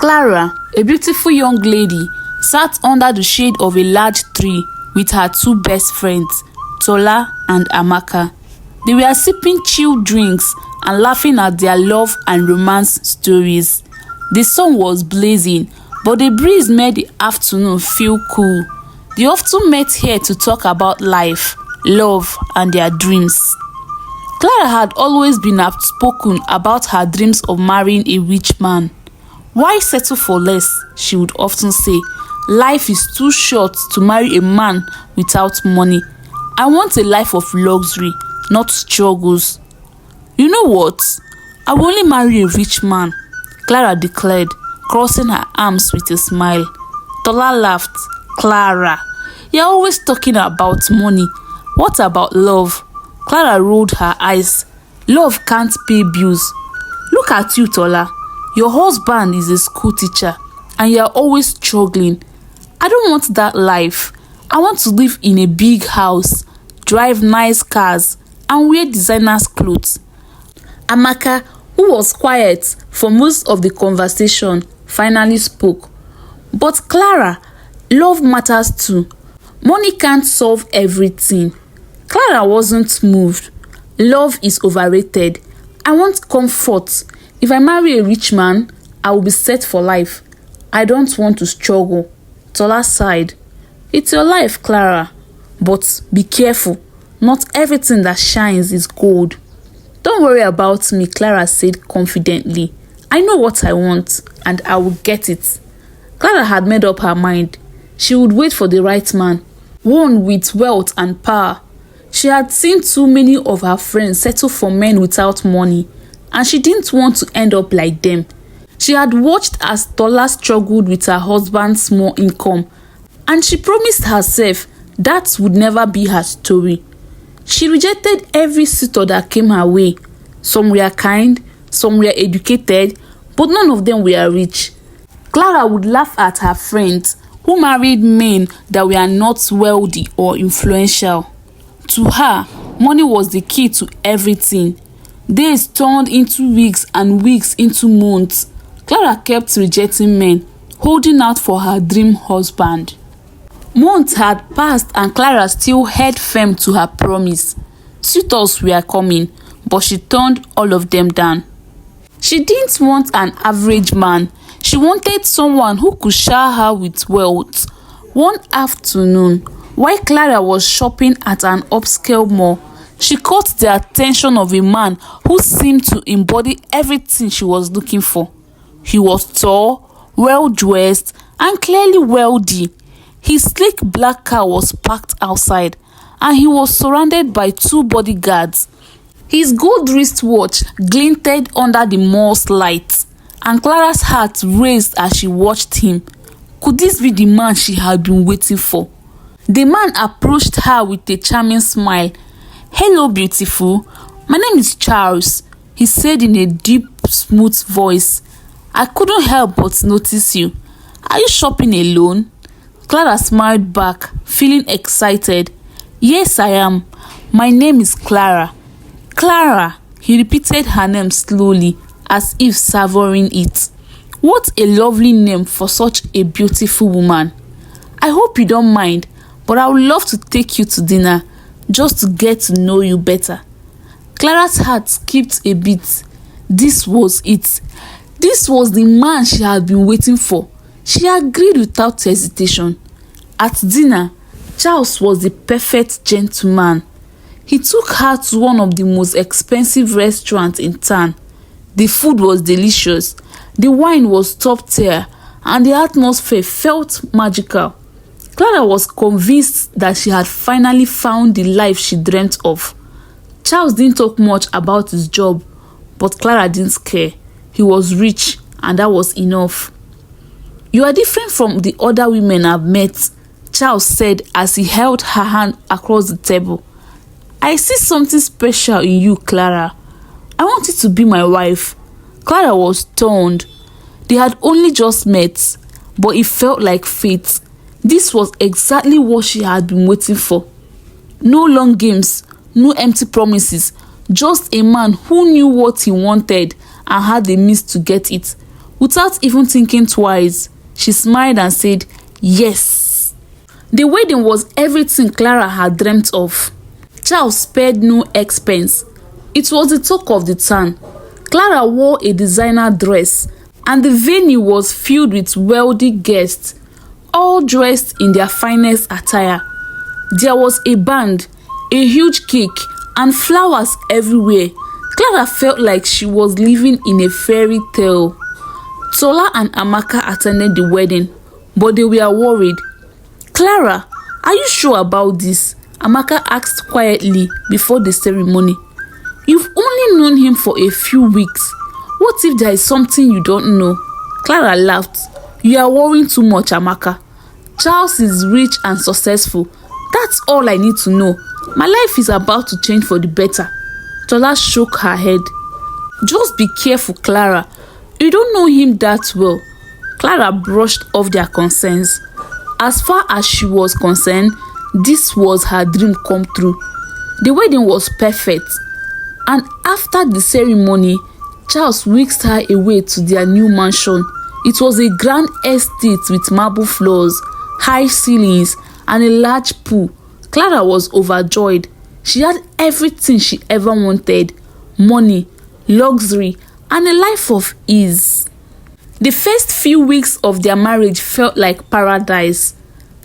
Clara, a beautiful young lady, sat under the shade of a large tree with her two best friends, Tola and Amaka. They were sipping chilled drinks and laughing at their love and romance stories. The sun was blazing, but the breeze made the afternoon feel cool. They often met here to talk about life, love, and their dreams. Clara had always been outspoken about her dreams of marrying a rich man. Why settle for less, she would often say. Life is too short to marry a man without money. I want a life of luxury, not struggles. You know what? I will only marry a rich man, Clara declared, crossing her arms with a smile. Tola laughed. Clara, you're always talking about money. What about love? Clara rolled her eyes. Love can't pay bills. Look at you, Tola. Your husband is a school teacher and you're always struggling. I don't want that life. I want to live in a big house, drive nice cars, and wear designers' clothes. Amaka, who was quiet for most of the conversation, finally spoke. But Clara, love matters too. Money can't solve everything. Clara wasn't moved. Love is overrated. I want comfort. If I marry a rich man, I will be set for life. I don't want to struggle. Tola sighed. It's your life, Clara. But be careful. Not everything that shines is gold. Don't worry about me, Clara said confidently. I know what I want, and I will get it. Clara had made up her mind. She would wait for the right man, one with wealth and power. She had seen too many of her friends settle for men without money, and she didn't want to end up like them. She had watched as Tola struggled with her husband's small income, and she promised herself that would never be her story. She rejected every suitor that came her way. Some were kind, some were educated, but none of them were rich. Clara would laugh at her friends who married men that were not wealthy or influential. To her, money was the key to everything. Days turned into weeks and weeks into months. Clara kept rejecting men, holding out for her dream husband. Months had passed and Clara still held firm to her promise. Suitors were coming, but she turned all of them down. She didn't want an average man. She wanted someone who could shower her with wealth. One afternoon, while Clara was shopping at an upscale mall, she caught the attention of a man who seemed to embody everything she was looking for. He was tall, well-dressed, and clearly wealthy. His sleek black car was parked outside, and he was surrounded by two bodyguards. His gold wristwatch glinted under the mall's lights, and Clara's heart raced as she watched him. Could this be the man she had been waiting for? The man approached her with a charming smile. "Hello, beautiful. My name is Charles," he said in a deep, smooth voice. "I couldn't help but notice you. Are you shopping alone?" Clara smiled back, feeling excited. "Yes, I am. My name is Clara." "Clara," he repeated her name slowly, as if savoring it. What a lovely name for such a beautiful woman. "I hope you don't mind, but I would love to take you to dinner, just to get to know you better." Clara's heart skipped a beat. This was it. This was the man she had been waiting for. She agreed without hesitation. At dinner, Charles was the perfect gentleman. He took her to one of the most expensive restaurants in town. The food was delicious, the wine was top tier, and the atmosphere felt magical. Clara was convinced that she had finally found the life she dreamt of. Charles didn't talk much about his job, but Clara didn't care. He was rich, and that was enough. "You are different from the other women I've met," Charles said as he held her hand across the table. "I see something special in you, Clara. I want you to be my wife." Clara was stunned. They had only just met, but it felt like fate. This was exactly what she had been waiting for. No long games, no empty promises, just a man who knew what he wanted and had the means to get it. Without even thinking twice, she smiled and said, "Yes." The wedding was everything Clara had dreamt of. Charles spared no expense. It was the talk of the town. Clara wore a designer dress, and the venue was filled with wealthy guests, all dressed in their finest attire. There was a band, a huge cake, and flowers everywhere. Clara felt like she was living in a fairy tale. Tola and Amaka attended the wedding, but they were worried. "Clara, are you sure about this?" Amaka asked quietly before the ceremony. "You've only known him for a few weeks. What if there is something you don't know?" Clara laughed. "You are worrying too much, Amaka. Charles is rich and successful. That's all I need to know. My life is about to change for the better." Tola shook her head. "Just be careful, Clara. You don't know him that well." Clara brushed off their concerns. As far as she was concerned, this was her dream come true. The wedding was perfect, and after the ceremony, Charles whisked her away to their new mansion. It was a grand estate with marble floors, high ceilings, and a large pool. Clara was overjoyed. She had everything she ever wanted: money, luxury, and a life of ease. The first few weeks of their marriage felt like paradise.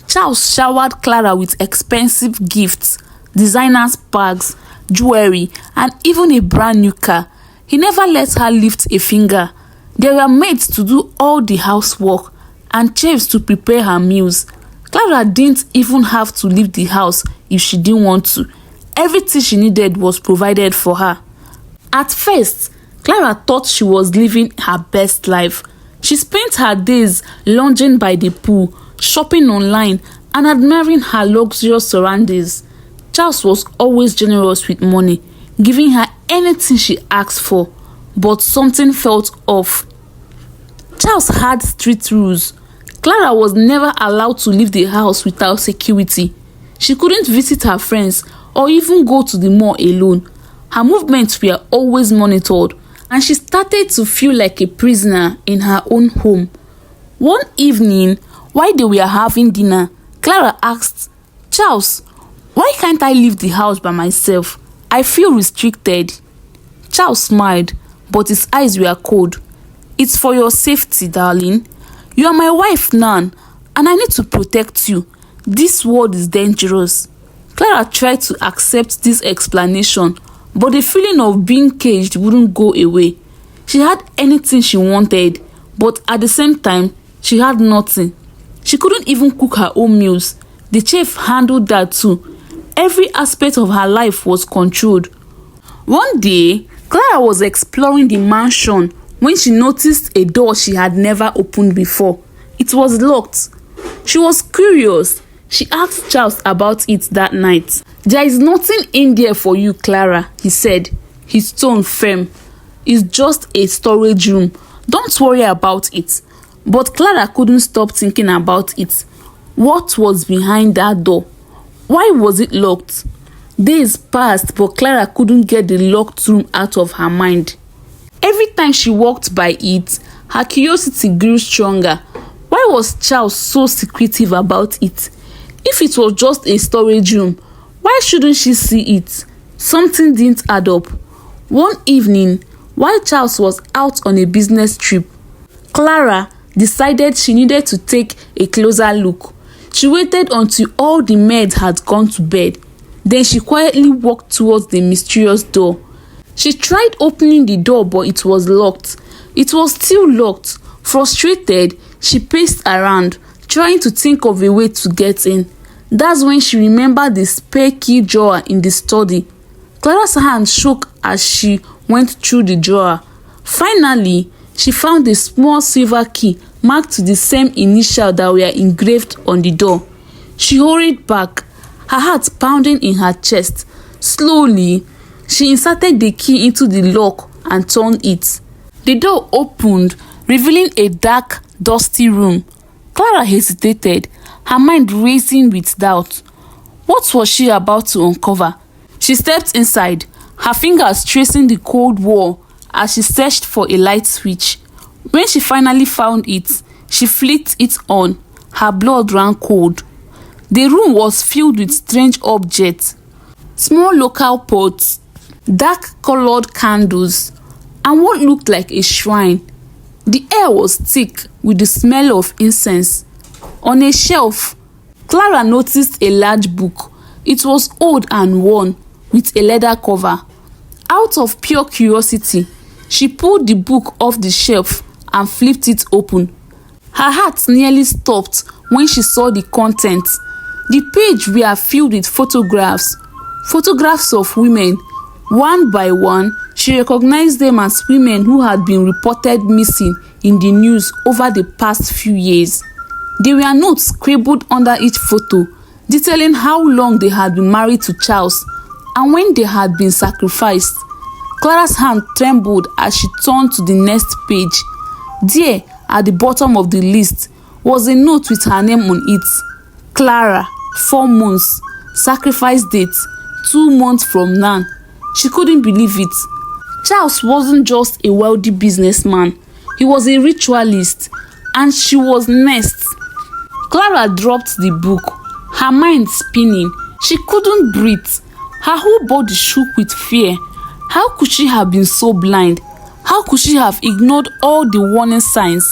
Charles showered Clara with expensive gifts, designer bags, jewelry, and even a brand new car. He never let her lift a finger. There were maids to do all the housework and chefs to prepare her meals. Clara didn't even have to leave the house if she didn't want to. Everything she needed was provided for her. At first, Clara thought she was living her best life. She spent her days lounging by the pool, shopping online, and admiring her luxurious surroundings. Charles was always generous with money, giving her anything she asked for, but something felt off. Charles had strict rules. Clara was never allowed to leave the house without security. She couldn't visit her friends or even go to the mall alone. Her movements were always monitored, and she started to feel like a prisoner in her own home. One evening, while they were having dinner, Clara asked, "Charles, why can't I leave the house by myself? I feel restricted." Charles smiled, but his eyes were cold. "It's for your safety, darling. You are my wife now, and I need to protect you. This world is dangerous." Clara tried to accept this explanation, but the feeling of being caged wouldn't go away. She had anything she wanted, but at the same time, she had nothing. She couldn't even cook her own meals. The chef handled that too. Every aspect of her life was controlled. One day, Clara was exploring the mansion when she noticed a door she had never opened before. It was locked. She was curious. She asked Charles about it that night. "There is nothing in there for you, Clara," he said, his tone firm. "It's just a storage room. Don't worry about it." But Clara couldn't stop thinking about it. What was behind that door? Why was it locked? Days passed, but Clara couldn't get the locked room out of her mind. Every time she walked by it, her curiosity grew stronger. Why was Charles so secretive about it? If it was just a storage room, why shouldn't she see it? Something didn't add up. One evening, while Charles was out on a business trip, Clara decided she needed to take a closer look. She waited until all the maids had gone to bed. Then she quietly walked towards the mysterious door. She tried opening the door, but it was locked. It was still locked. Frustrated, she paced around, trying to think of a way to get in. That's when she remembered the spare key drawer in the study. Clara's hand shook as she went through the drawer. Finally, she found a small silver key marked to the same initial that were engraved on the door. She hurried back, her heart pounding in her chest. Slowly, she inserted the key into the lock and turned it. The door opened, revealing a dark, dusty room. Clara hesitated, her mind racing with doubt. What was she about to uncover? She stepped inside, her fingers tracing the cold wall as she searched for a light switch. When she finally found it, she flicked it on. Her blood ran cold. The room was filled with strange objects, small local pots, dark-colored candles, and what looked like a shrine. The air was thick with the smell of incense. On a shelf, Clara noticed a large book. It was old and worn, with a leather cover. Out of pure curiosity, she pulled the book off the shelf and flipped it open. Her heart nearly stopped when she saw the contents. The pages were filled with photographs of women. One by one, she recognized them as women who had been reported missing in the news over the past few years. There were notes scribbled under each photo, detailing how long they had been married to Charles and when they had been sacrificed. Clara's hand trembled as she turned to the next page. There, at the bottom of the list, was a note with her name on it. Clara, 4 months, sacrifice date, 2 months from now. She couldn't believe it. Charles wasn't just a wealthy businessman. He was a ritualist, and she was next. Clara dropped the book, her mind spinning. She couldn't breathe. Her whole body shook with fear. How could she have been so blind? How could she have ignored all the warning signs,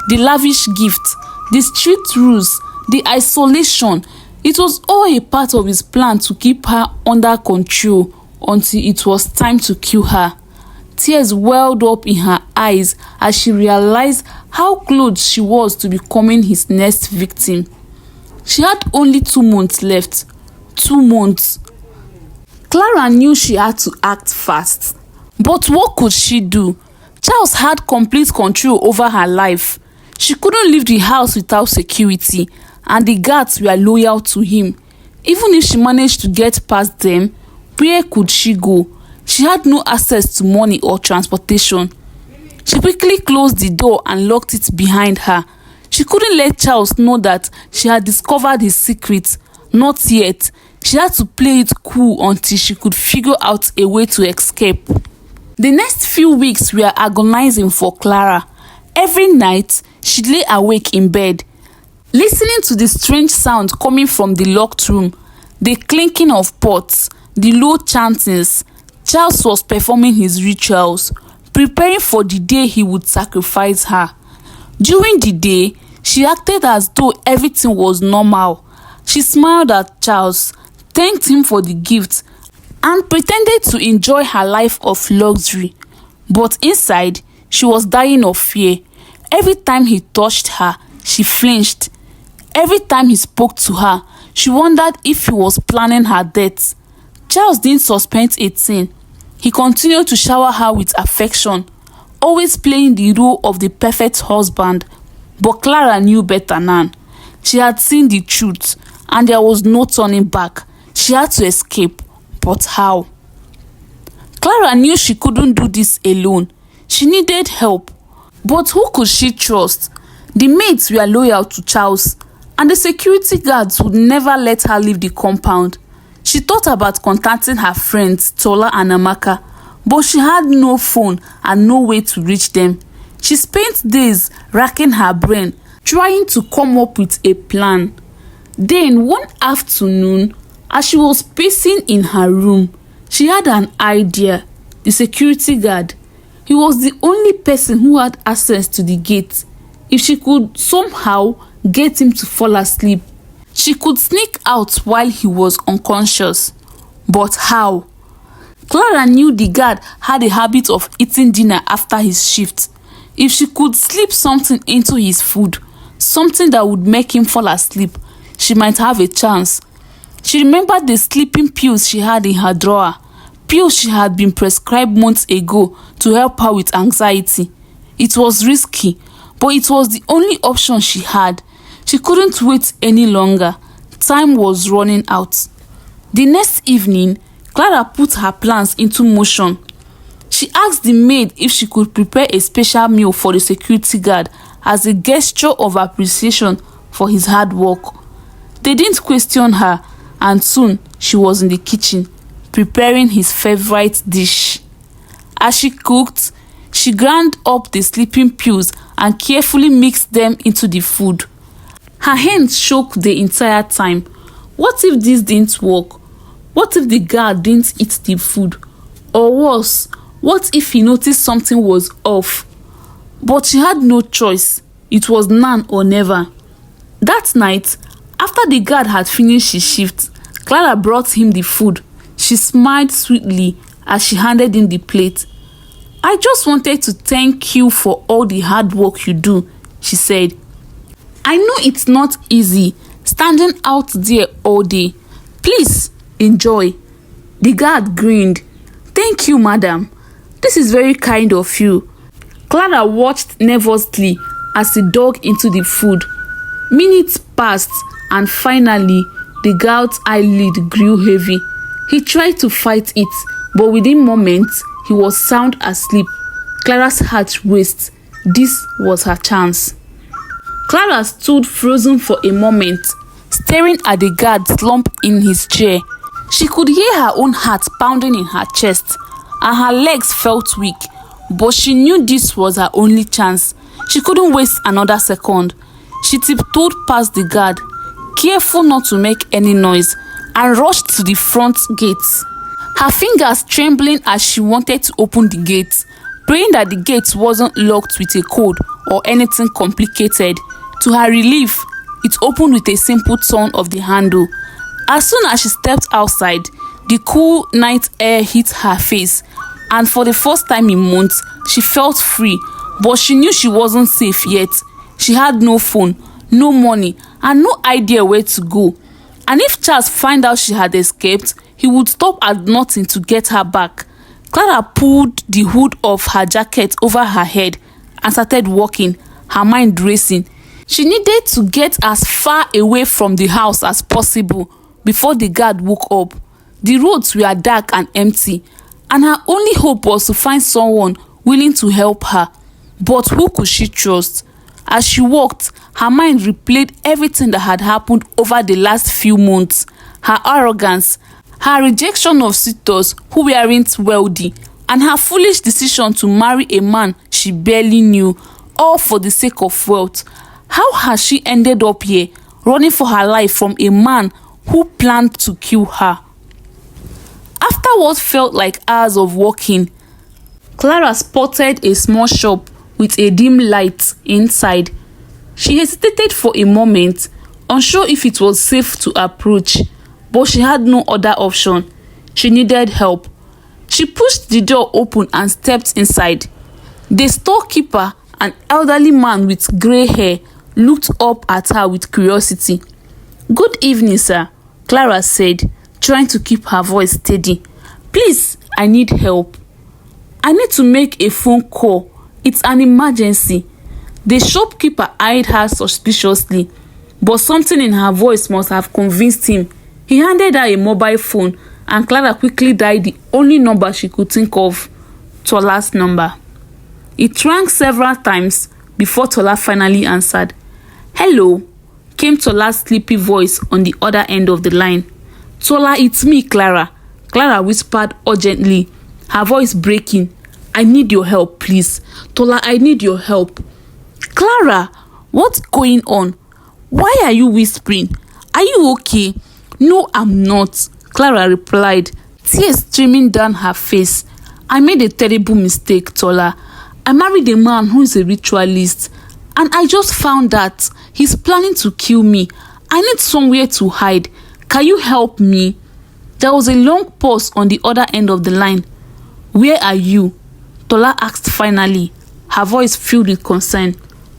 the lavish gifts, the strict rules, the isolation? It was all a part of his plan to keep her under control until it was time to kill her. Tears welled up in her eyes as she realized how close she was to becoming his next victim. She had only 2 months left. 2 months. Clara knew she had to act fast. But what could she do? Charles had complete control over her life. She couldn't leave the house without security, and the guards were loyal to him. Even if she managed to get past them, where could she go? She had no access to money or transportation. She quickly closed the door and locked it behind her. She couldn't let Charles know that she had discovered his secret. Not yet. She had to play it cool until she could figure out a way to escape. The next few weeks were agonizing for Clara. Every night, she'd lay awake in bed, listening to the strange sound coming from the locked room, the clinking of pots, the low chantings. Charles was performing his rituals, preparing for the day he would sacrifice her. During the day, she acted as though everything was normal. She smiled at Charles, thanked him for the gift, and pretended to enjoy her life of luxury. But inside, she was dying of fear. Every time he touched her, she flinched. Every time he spoke to her, she wondered if he was planning her death. Charles didn't suspect a thing. He continued to shower her with affection, always playing the role of the perfect husband. But Clara knew better now. She had seen the truth, and there was no turning back. She had to escape. But how? Clara knew she couldn't do this alone. She needed help. But who could she trust? The maids were loyal to Charles, and the security guards would never let her leave the compound. She thought about contacting her friends, Tola and Amaka, but she had no phone and no way to reach them. She spent days racking her brain, trying to come up with a plan. Then one afternoon, as she was pacing in her room, she had an idea. The security guard, he was the only person who had access to the gate. If she could somehow get him to fall asleep, she could sneak out while he was unconscious. But how? Clara knew the guard had a habit of eating dinner after his shift. If she could slip something into his food, something that would make him fall asleep, she might have a chance. She remembered the sleeping pills she had in her drawer, pills she had been prescribed months ago to help her with anxiety. It was risky, but it was the only option she had. She couldn't wait any longer. Time was running out. The next evening, Clara put her plans into motion. She asked the maid if she could prepare a special meal for the security guard as a gesture of appreciation for his hard work. They didn't question her, and soon she was in the kitchen, preparing his favorite dish. As she cooked, she ground up the sleeping pills and carefully mixed them into the food. Her hands shook the entire time. What if this didn't work? What if the guard didn't eat the food? Or worse, what if he noticed something was off? But she had no choice. It was now or never. That night, after the guard had finished his shift, Clara brought him the food. She smiled sweetly as she handed him the plate. "I just wanted to thank you for all the hard work you do," she said. "I know it's not easy standing out there all day. Please, enjoy." The guard grinned. "Thank you, madam. This is very kind of you." Clara watched nervously as he dug into the food. Minutes passed and finally the guard's eyelid grew heavy. He tried to fight it, but within moments he was sound asleep. Clara's heart raced. This was her chance. Clara stood frozen for a moment, staring at the guard slumped in his chair. She could hear her own heart pounding in her chest, and her legs felt weak, but she knew this was her only chance. She couldn't waste another second. She tiptoed past the guard, careful not to make any noise, and rushed to the front gate. Her fingers trembling as she wanted to open the gate, praying that the gate wasn't locked with a code or anything complicated. To her relief, it opened with a simple turn of the handle. As soon as she stepped outside, the cool night air hit her face, and for the first time in months, she felt free. But she knew she wasn't safe yet. She had no phone, no money, and no idea where to go. And if Charles found out she had escaped, he would stop at nothing to get her back. Clara pulled the hood of her jacket over her head and started walking, her mind racing. She needed to get as far away from the house as possible before the guard woke up. The roads were dark and empty, and her only hope was to find someone willing to help her. But who could she trust? As she walked, her mind replayed everything that had happened over the last few months. Her arrogance, her rejection of suitors who weren't wealthy, and her foolish decision to marry a man she barely knew, all for the sake of wealth. How had she ended up here, running for her life from a man who planned to kill her? After what felt like hours of walking, Clara spotted a small shop with a dim light inside. She hesitated for a moment, unsure if it was safe to approach, but she had no other option. She needed help. She pushed the door open and stepped inside. The storekeeper, an elderly man with grey hair, looked up at her with curiosity. "Good evening, sir," Clara said, trying to keep her voice steady. "Please, I need help. I need to make a phone call. It's an emergency." The shopkeeper eyed her suspiciously, but something in her voice must have convinced him. He handed her a mobile phone, and Clara quickly dialed the only number she could think of, Tola's number. It rang several times before Tola finally answered. "Hello," came Tola's sleepy voice on the other end of the line. "Tola, it's me, Clara," Clara whispered urgently, her voice breaking. "I need your help, please. Tola, I need your help." "Clara, what's going on? Why are you whispering? Are you okay?" "No, I'm not," Clara replied, tears streaming down her face. "I made a terrible mistake, Tola. I married a man who is a ritualist, and I just found that he's planning to kill me. I need somewhere to hide. Can you help me?" There was a long pause on the other end of the line. "Where are you?" Tola asked finally, her voice filled with concern.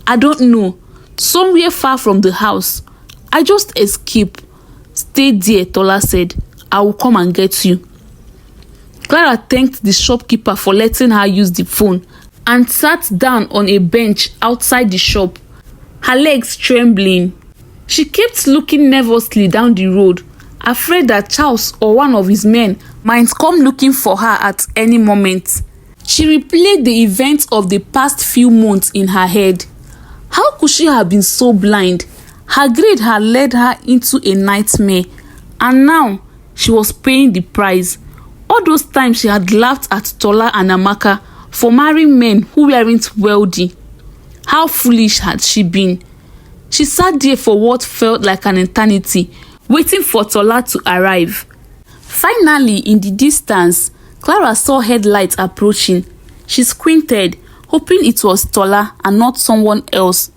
"I don't know. Somewhere far from the house. I just escaped." "Stay there," Tola said. "I will come and get you." Clara thanked the shopkeeper for letting her use the phone and sat down on a bench outside the shop, her legs trembling. She kept looking nervously down the road, afraid that Charles or one of his men might come looking for her at any moment. She replayed the events of the past few months in her head. How could she have been so blind? Her greed had led her into a nightmare, and now she was paying the price. All those times she had laughed at Tola and Amaka for marrying men who weren't wealthy. How foolish had she been? She sat there for what felt like an eternity, waiting for Tola to arrive. Finally, in the distance, Clara saw headlights approaching. She squinted, hoping it was Tola and not someone else.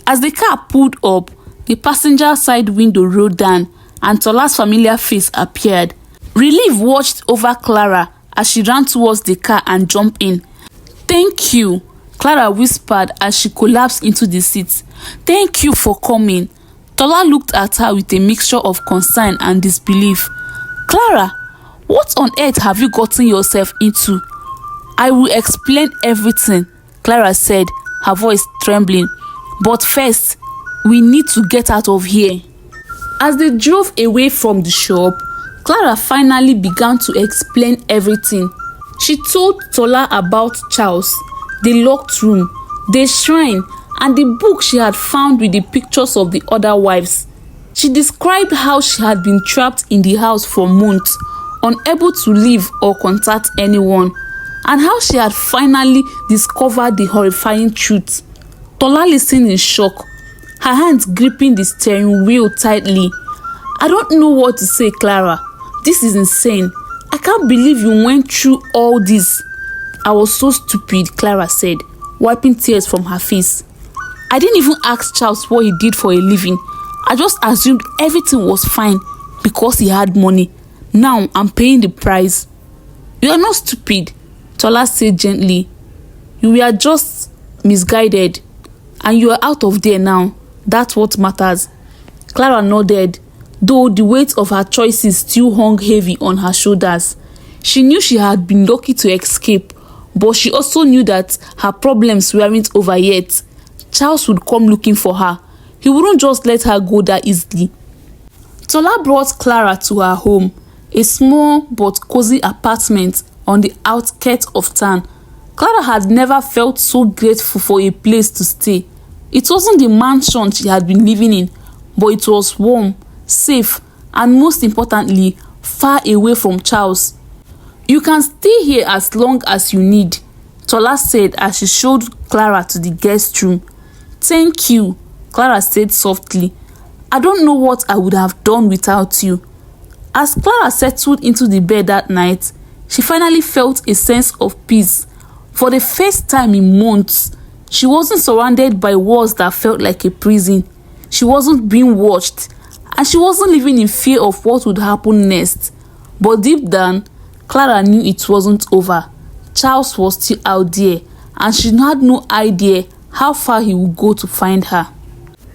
As the car pulled up, the passenger side window rolled down and Tola's familiar face appeared. Relief watched over Clara as she ran towards the car and jumped in. "Thank you," Clara whispered as she collapsed into the seat. "Thank you for coming." Tola looked at her with a mixture of concern and disbelief. "Clara, what on earth have you gotten yourself into?" "I will explain everything," Clara said, her voice trembling. "But first, we need to get out of here." As they drove away from the shop, Clara finally began to explain everything. She told Tola about Charles, the locked room, the shrine, and the book she had found with the pictures of the other wives. She described how she had been trapped in the house for months, unable to leave or contact anyone, and how she had finally discovered the horrifying truth. Tola listened in shock, her hands gripping the steering wheel tightly. "I don't know what to say, Clara. This is insane. I can't believe you went through all this." "I was so stupid," Clara said, wiping tears from her face. "I didn't even ask Charles what he did for a living. I just assumed everything was fine because he had money. Now I'm paying the price." "You are not stupid," Tola said gently. "You were just misguided, and you are out of there now. That's what matters." Clara nodded, though the weight of her choices still hung heavy on her shoulders. She knew she had been lucky to escape, but she also knew that her problems weren't over yet. Charles would come looking for her. He wouldn't just let her go that easily. Tola brought Clara to her home, a small but cozy apartment on the outskirts of town. Clara had never felt so grateful for a place to stay. It wasn't the mansion she had been living in, but it was warm, safe, and most importantly, far away from Charles. "You can stay here as long as you need," Tola said as she showed Clara to the guest room. "Thank you," Clara said softly. "I don't know what I would have done without you." As Clara settled into the bed that night, she finally felt a sense of peace. For the first time in months, she wasn't surrounded by walls that felt like a prison. She wasn't being watched, and she wasn't living in fear of what would happen next. But deep down, Clara knew it wasn't over. Charles was still out there, and she had no idea how far he would go to find her.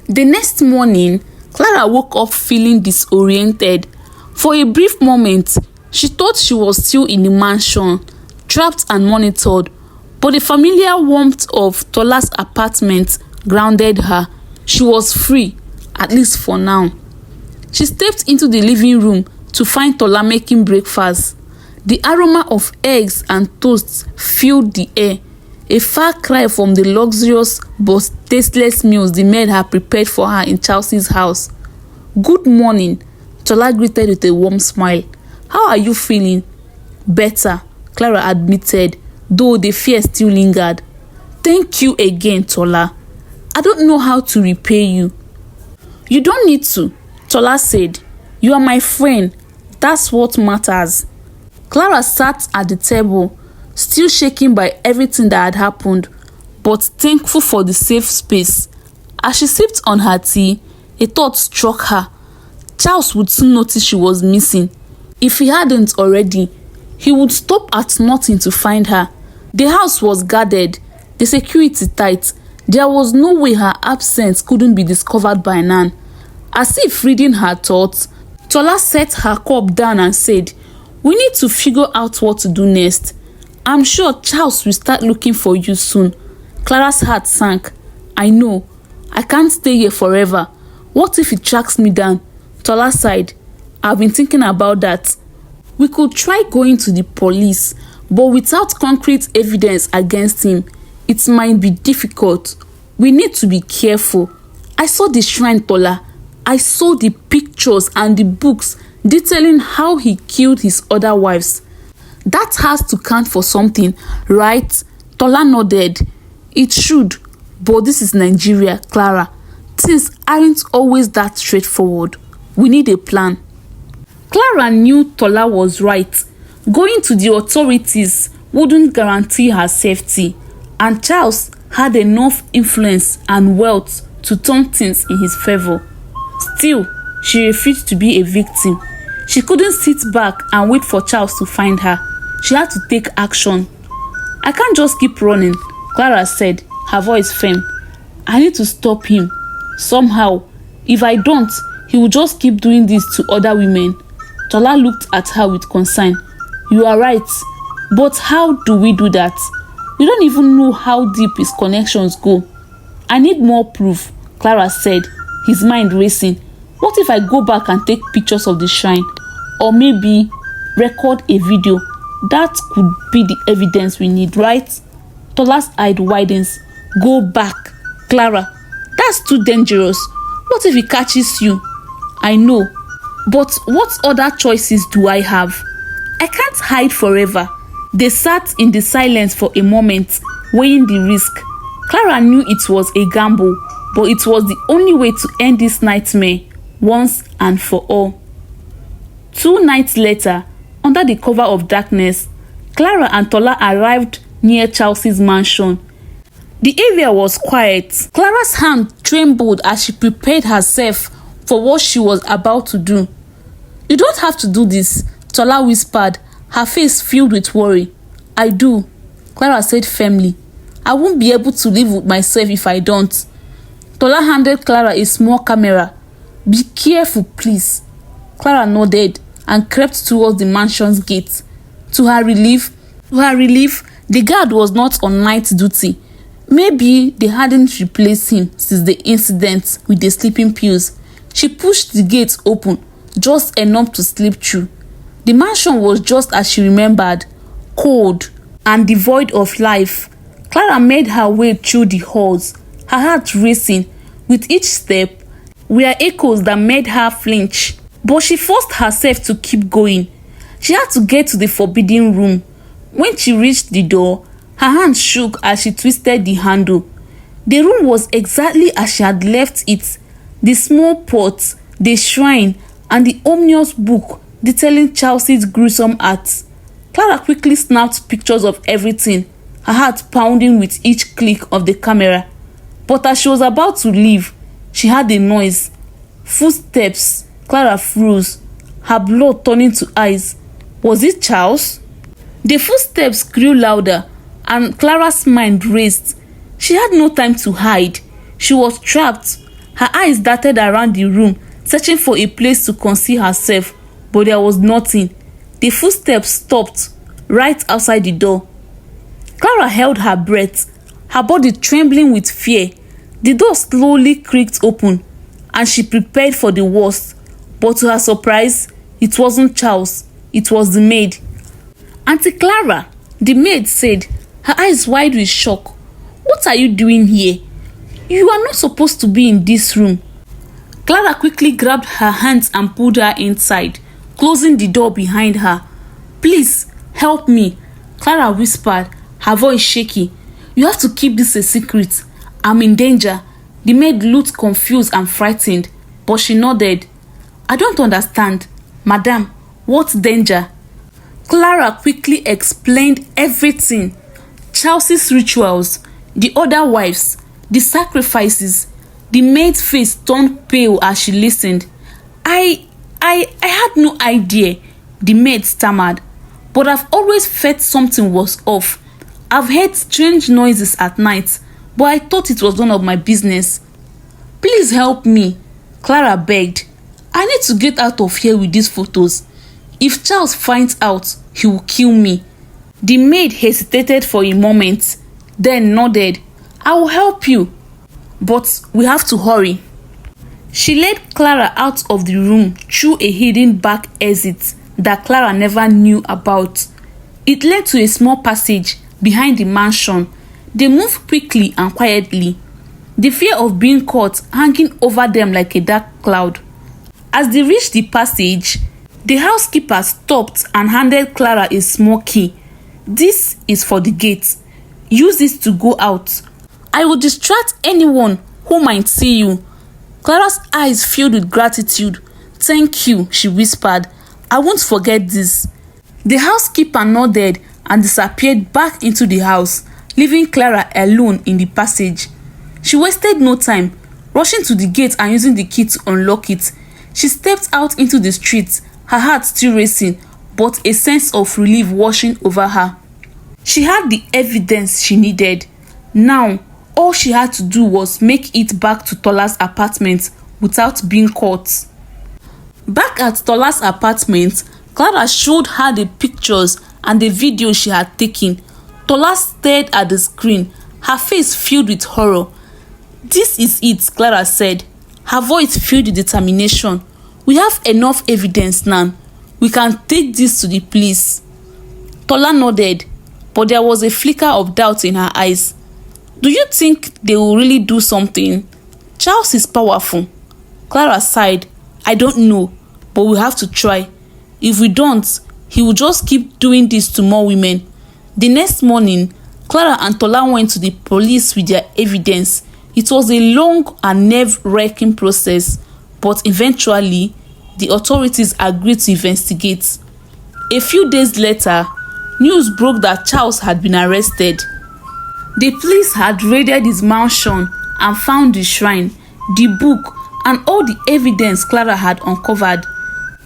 The next morning, Clara woke up feeling disoriented. For a brief moment, she thought she was still in the mansion, trapped and monitored, but the familiar warmth of Tola's apartment grounded her. She was free, at least for now. She stepped into the living room to find Tola making breakfast. The aroma of eggs and toast filled the air, a far cry from the luxurious but tasteless meals the maid had prepared for her in Chelsea's house. "Good morning," Tola greeted with a warm smile. "How are you feeling?" "Better," Clara admitted, though the fear still lingered. "Thank you again, Tola. I don't know how to repay you." "You don't need to," Tola said. "You are my friend. That's what matters." Clara sat at the table, still shaken by everything that had happened, but thankful for the safe space. As she sipped on her tea, a thought struck her. Charles would soon notice she was missing. If he hadn't already, he would stop at nothing to find her. The house was guarded, the security tight. There was no way her absence couldn't be discovered by Nan. As if reading her thoughts, Tola set her cup down and said, "We need to figure out what to do next. I'm sure Charles will start looking for you soon." Clara's heart sank. "I know. I can't stay here forever. What if he tracks me down?" Tola sighed. "I've been thinking about that. We could try going to the police, but without concrete evidence against him, it might be difficult. We need to be careful. I saw the shrine, Tola. I saw the pictures and the books detailing how he killed his other wives. That has to count for something, right?" Tola nodded. "It should, But this is Nigeria, Clara. Things aren't always that straightforward. We need a plan. Clara knew Tola was right. Going to the authorities wouldn't guarantee her safety, and Charles had enough influence and wealth to turn things in his favor. Still, she refused to be a victim. She couldn't sit back and wait for Charles to find her. She had to take action. "I can't just keep running," Clara said, her voice firm. "I need to stop him. Somehow. If I don't, he will just keep doing this to other women." Tola looked at her with concern. "You are right. But how do we do that? We don't even know how deep his connections go." "I need more proof," Clara said, his mind racing. "What if I go back and take pictures of the shrine? Or maybe record a video? That could be the evidence we need, right?" Tola's eye widens. "Go back, Clara. That's too dangerous. What if he catches you?" "I know. But what other choices do I have? I can't hide forever." They sat in the silence for a moment, weighing the risk. Clara knew it was a gamble, but it was the only way to end this nightmare once and for all. 2 nights later, under the cover of darkness, Clara and Tola arrived near Chelsea's mansion. The area was quiet. Clara's hand trembled as she prepared herself for what she was about to do. "You don't have to do this," Tola whispered, her face filled with worry. "I do," Clara said firmly. "I won't be able to live with myself if I don't." Tola handed Clara a small camera. "Be careful, please." Clara nodded and crept towards the mansion's gate. To her relief, the guard was not on night duty. Maybe they hadn't replaced him since the incident with the sleeping pills. She pushed the gate open, just enough to slip through. The mansion was just as she remembered, cold and devoid of life. Clara made her way through the halls, her heart racing. With each step were echoes that made her flinch. But she forced herself to keep going. She had to get to the forbidden room. When she reached the door, her hand shook as she twisted the handle. The room was exactly as she had left it. The small pot, the shrine, and the ominous book detailing Chelsea's gruesome acts. Clara quickly snapped pictures of everything, her heart pounding with each click of the camera. But as she was about to leave, she heard a noise. Footsteps. Clara froze, her blood turning to ice. Was it Charles? The footsteps grew louder, and Clara's mind raced. She had no time to hide. She was trapped. Her eyes darted around the room, searching for a place to conceal herself, but there was nothing. The footsteps stopped right outside the door. Clara held her breath, her body trembling with fear. The door slowly creaked open, and she prepared for the worst. But to her surprise, it wasn't Charles. It was the maid. "Auntie Clara," the maid said, her eyes wide with shock. "What are you doing here? You are not supposed to be in this room." Clara quickly grabbed her hands and pulled her inside, closing the door behind her. "Please, help me," Clara whispered, her voice shaky. "You have to keep this a secret. I'm in danger." The maid looked confused and frightened, but she nodded. "I don't understand. Madam, what danger?" Clara quickly explained everything. Chelsea's rituals, the other wives, the sacrifices. The maid's face turned pale as she listened. I had no idea," the maid stammered. "But I've always felt something was off. I've heard strange noises at night, but I thought it was none of my business." "Please help me," Clara begged. "I need to get out of here with these photos. If Charles finds out, he will kill me." The maid hesitated for a moment, then nodded. "I will help you, but we have to hurry." She led Clara out of the room through a hidden back exit that Clara never knew about. It led to a small passage behind the mansion. They moved quickly and quietly, the fear of being caught hanging over them like a dark cloud. As they reached the passage, the housekeeper stopped and handed Clara a small key. "This is for the gate. Use it to go out." I will distract anyone who might see you." Clara's eyes filled with gratitude. "Thank you," she whispered. "I won't forget this." The housekeeper nodded and disappeared back into the house, leaving Clara alone in the passage. She wasted no time, rushing to the gate and using the key to unlock it. She stepped out into the street, her heart still racing, but a sense of relief washing over her. She had the evidence she needed. Now, all she had to do was make it back to Tola's apartment without being caught. Back at Tola's apartment, Clara showed her the pictures and the video she had taken. Tola stared at the screen, her face filled with horror. "This is it," Clara said, her voice filled with determination. "We have enough evidence now. We can take this to the police." Tola nodded, but there was a flicker of doubt in her eyes. "Do you think they will really do something? Charles is powerful." Clara sighed. "I don't know, but we have to try. If we don't, he will just keep doing this to more women." The next morning, Clara and Tola went to the police with their evidence. It was a long and nerve-wracking process, but eventually, the authorities agreed to investigate. A few days later, news broke that Charles had been arrested. The police had raided his mansion and found the shrine, the book, and all the evidence Clara had uncovered.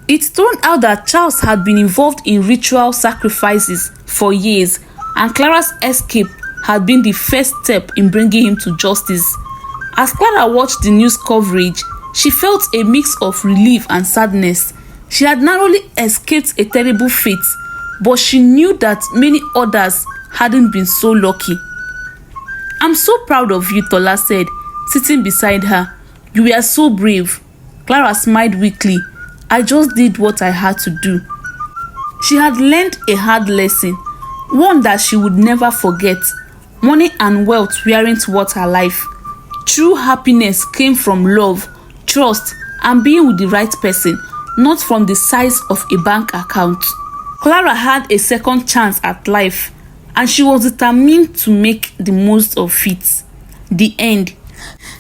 It turned out that Charles had been involved in ritual sacrifices for years, and Clara's escape had been the first step in bringing him to justice. As Clara watched the news coverage, she felt a mix of relief and sadness. She had narrowly escaped a terrible fate, but she knew that many others hadn't been so lucky. "I'm so proud of you," Tola said, sitting beside her. "You were so brave." Clara smiled weakly. "I just did what I had to do." She had learned a hard lesson, one that she would never forget. Money and wealth weren't worth her life. True happiness came from love, trust, and being with the right person, not from the size of a bank account. Clara had a second chance at life, and she was determined to make the most of it. The end.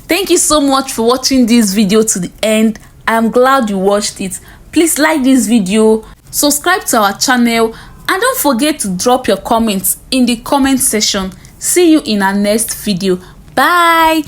Thank you so much for watching this video to the end. I am glad you watched it. Please like this video, subscribe to our channel, and don't forget to drop your comments in the comment section. See you in our next video. Bye.